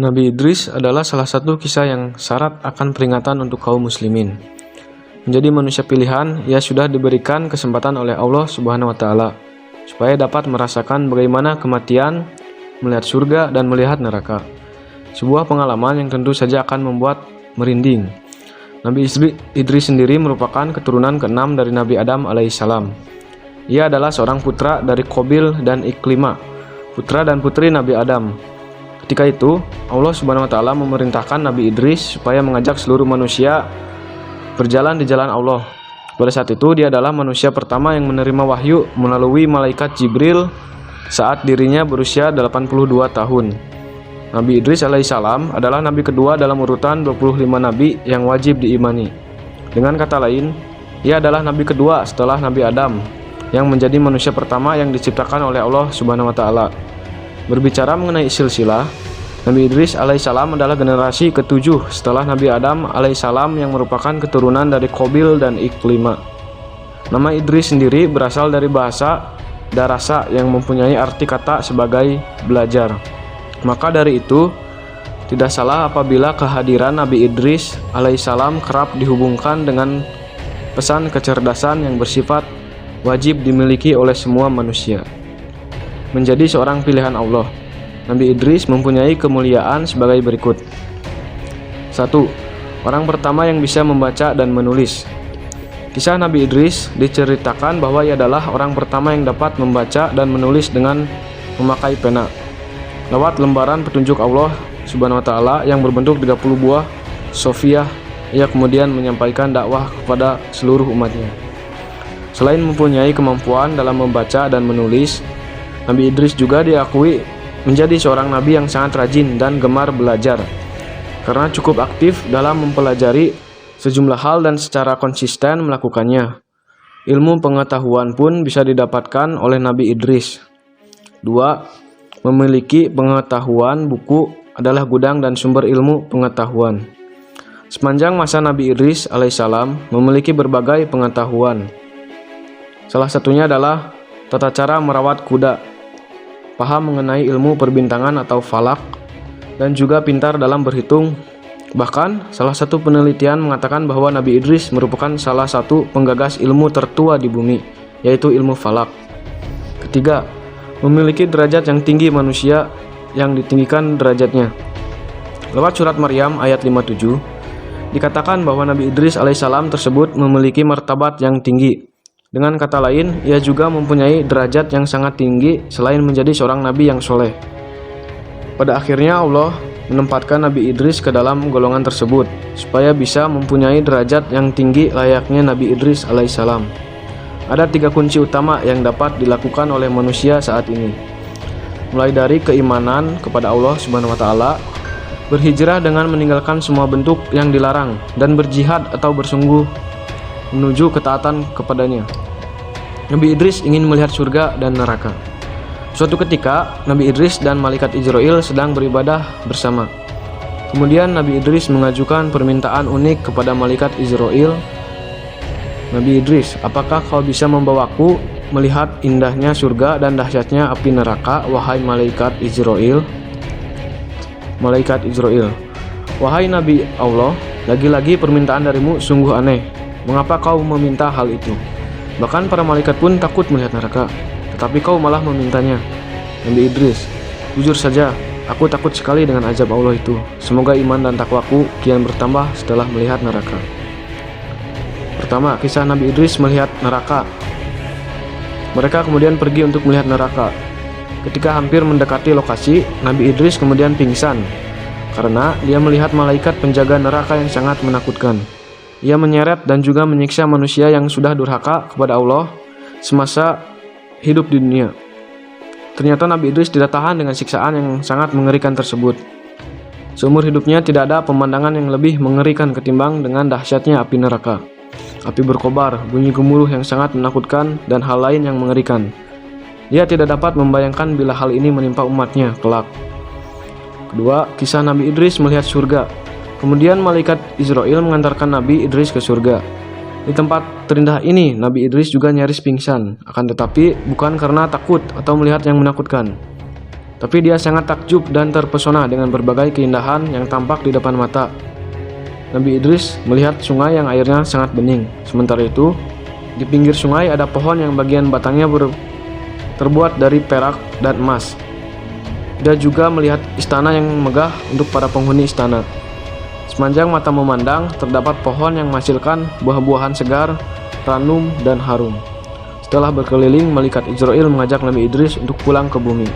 Nabi Idris adalah salah satu kisah yang syarat akan peringatan untuk kaum muslimin. Menjadi manusia pilihan, ia sudah diberikan kesempatan oleh Allah Subhanahu wa taala supaya dapat merasakan bagaimana kematian, melihat surga dan melihat neraka. Sebuah pengalaman yang tentu saja akan membuat merinding. Nabi Idris sendiri merupakan keturunan ke-6 dari Nabi Adam alaihissalam. Ia adalah seorang putra dari Qabil dan Iklimah, putra dan putri Nabi Adam. Ketika itu, Allah Subhanahu wa taala memerintahkan Nabi Idris supaya mengajak seluruh manusia berjalan di jalan Allah. Pada saat itu, dia adalah manusia pertama yang menerima wahyu melalui malaikat Jibril saat dirinya berusia 82 tahun. Nabi Idris alaihissalam adalah nabi kedua dalam urutan 25 nabi yang wajib diimani. Dengan kata lain, ia adalah nabi kedua setelah Nabi Adam yang menjadi manusia pertama yang diciptakan oleh Allah Subhanahu wa taala. Berbicara mengenai silsilah, Nabi Idris alaihissalam adalah generasi ke-7 setelah Nabi Adam alaihissalam yang merupakan keturunan dari Qabil dan Iklimah. Nama Idris sendiri berasal dari bahasa darasa yang mempunyai arti kata sebagai belajar. Maka dari itu, tidak salah apabila kehadiran Nabi Idris alaihissalam kerap dihubungkan dengan pesan kecerdasan yang bersifat wajib dimiliki oleh semua manusia. Menjadi seorang pilihan Allah, Nabi Idris mempunyai kemuliaan sebagai berikut. 1. Orang pertama yang bisa membaca dan menulis. Kisah Nabi Idris diceritakan bahwa ia adalah orang pertama yang dapat membaca dan menulis dengan memakai pena. Lewat lembaran petunjuk Allah Subhanahu wa taala yang berbentuk 30 buah Sofiyah, ia kemudian menyampaikan dakwah kepada seluruh umatnya. Selain mempunyai kemampuan dalam membaca dan menulis, Nabi Idris juga diakui menjadi seorang nabi yang sangat rajin dan gemar belajar, karena cukup aktif dalam mempelajari sejumlah hal dan secara konsisten melakukannya. Ilmu pengetahuan pun bisa didapatkan oleh Nabi Idris. 2. Memiliki pengetahuan buku adalah gudang dan sumber ilmu pengetahuan. Sepanjang masa Nabi Idris alaihissalam memiliki berbagai pengetahuan. Salah satunya adalah tata cara merawat kuda, paham mengenai ilmu perbintangan atau falak, dan juga pintar dalam berhitung. Bahkan, salah satu penelitian mengatakan bahwa Nabi Idris merupakan salah satu penggagas ilmu tertua di bumi, yaitu ilmu falak. 3. Memiliki derajat yang tinggi manusia yang ditinggikan derajatnya. Lewat surat Maryam ayat 57, dikatakan bahwa Nabi Idris alaihissalam tersebut memiliki martabat yang tinggi. Dengan kata lain, ia juga mempunyai derajat yang sangat tinggi selain menjadi seorang nabi yang soleh. Pada akhirnya Allah menempatkan Nabi Idris ke dalam golongan tersebut, supaya bisa mempunyai derajat yang tinggi layaknya Nabi Idris alaihissalam. Ada 3 kunci utama yang dapat dilakukan oleh manusia saat ini. Mulai dari keimanan kepada Allah Subhanahu wa taala, berhijrah dengan meninggalkan semua bentuk yang dilarang, dan berjihad atau bersungguh menuju ketaatan kepadanya. Nabi Idris ingin melihat surga dan neraka. Suatu ketika, Nabi Idris dan malaikat Israil sedang beribadah bersama. Kemudian Nabi Idris mengajukan permintaan unik kepada malaikat Israil. Nabi Idris, apakah kau bisa membawaku melihat indahnya surga dan dahsyatnya api neraka, wahai malaikat Israil? Malaikat Israil, wahai Nabi Allah, lagi-lagi permintaan darimu sungguh aneh. Mengapa kau meminta hal itu? Bahkan para malaikat pun takut melihat neraka, tetapi kau malah memintanya. Nabi Idris, jujur saja, aku takut sekali dengan azab Allah itu. Semoga iman dan takwaku kian bertambah setelah melihat neraka. Pertama, kisah Nabi Idris melihat neraka. Mereka kemudian pergi untuk melihat neraka. Ketika hampir mendekati lokasi, Nabi Idris kemudian pingsan karena dia melihat malaikat penjaga neraka yang sangat menakutkan. Ia menyeret dan juga menyiksa manusia yang sudah durhaka kepada Allah semasa hidup di dunia. Ternyata Nabi Idris tidak tahan dengan siksaan yang sangat mengerikan tersebut. Seumur hidupnya tidak ada pemandangan yang lebih mengerikan ketimbang dengan dahsyatnya api neraka. Api berkobar, bunyi gemuruh yang sangat menakutkan, dan hal lain yang mengerikan. Dia tidak dapat membayangkan bila hal ini menimpa umatnya kelak. Kedua, kisah Nabi Idris melihat surga. Kemudian malaikat Israil mengantarkan Nabi Idris ke surga. Di tempat terindah ini, Nabi Idris juga nyaris pingsan, akan tetapi bukan karena takut atau melihat yang menakutkan. Tapi dia sangat takjub dan terpesona dengan berbagai keindahan yang tampak di depan mata. Nabi Idris melihat sungai yang airnya sangat bening. Sementara itu, di pinggir sungai ada pohon yang bagian batangnya terbuat dari perak dan emas. Dia juga melihat istana yang megah untuk para penghuni istana. Sepanjang mata memandang, terdapat pohon yang menghasilkan buah-buahan segar, ranum, dan harum. Setelah berkeliling, malaikat Israel mengajak Nabi Idris untuk pulang ke bumi.